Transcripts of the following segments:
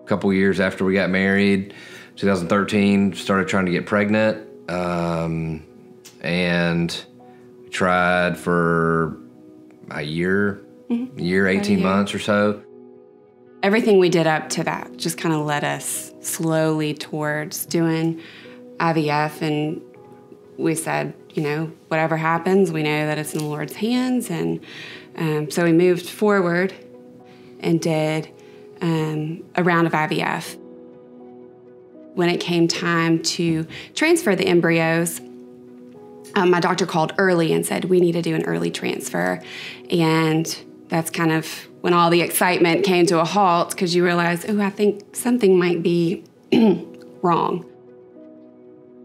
couple years after we got married, 2013, started trying to get pregnant. And we tried for a year, 18 months or so. Everything we did up to that just kind of led us slowly towards doing IVF. And we said, you know, whatever happens, we know that it's in the Lord's hands. And so we moved forward and did a round of IVF. When it came time to transfer the embryos, my doctor called early and said, we need to do an early transfer. And that's kind of when all the excitement came to a halt, because you realize, oh, I think something might be wrong.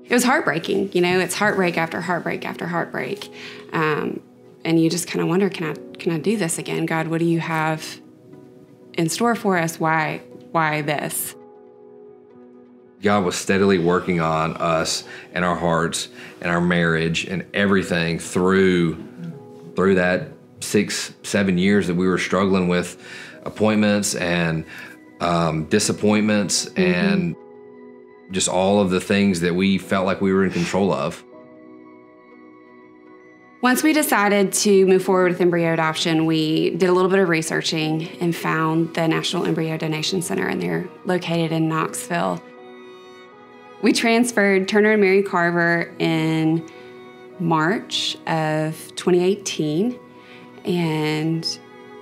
It was heartbreaking, you know, it's heartbreak after heartbreak after heartbreak. And you just kind of wonder, can I do this again? God, what do you have in store for us? Why this? God was steadily working on us and our hearts and our marriage and everything through that 6-7 years that we were struggling with appointments and disappointments and just all of the things that we felt like we were in control of. Once we decided to move forward with embryo adoption, we did a little bit of researching and found the National Embryo Donation Center, and they're located in Knoxville. We transferred Turner and Mary Carver in March of 2018, and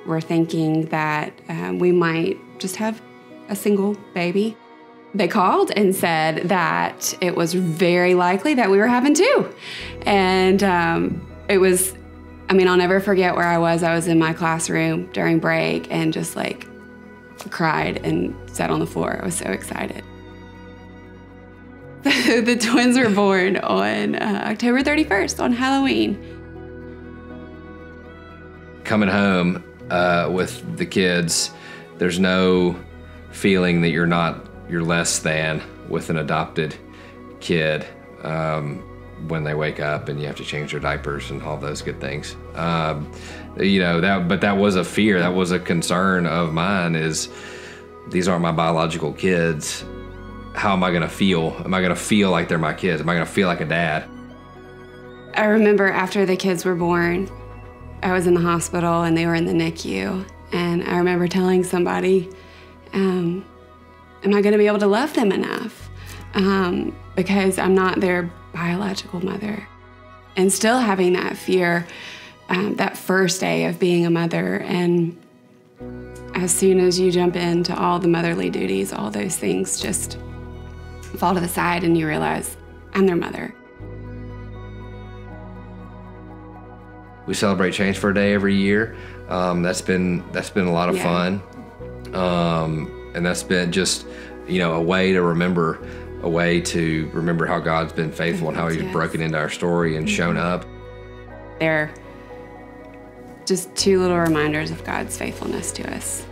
we're thinking that we might just have a single baby. They called and said that it was very likely that we were having two. And it was, I mean, I'll never forget where I was. I was in my classroom during break and just like cried and sat on the floor. I was so excited. The twins were born on October 31st, on Halloween. Coming home with the kids, there's no feeling that you're less than with an adopted kid when they wake up and you have to change their diapers and all those good things. You know, that was a fear, that was a concern of mine, is these aren't my biological kids. How am I gonna feel? Am I gonna feel like they're my kids? Am I gonna feel like a dad? I remember after the kids were born, I was in the hospital and they were in the NICU. And I remember telling somebody, am I gonna be able to love them enough? Because I'm not their biological mother. And still having that fear, that first day of being a mother. And as soon as you jump into all the motherly duties, all those things just fall to the side and you realize, I'm their mother. We celebrate Change for a Day every year. That's been a lot of fun. And that's been just, you know, a way to remember how God's been faithful and how he's broken into our story and shown up. They're just two little reminders of God's faithfulness to us.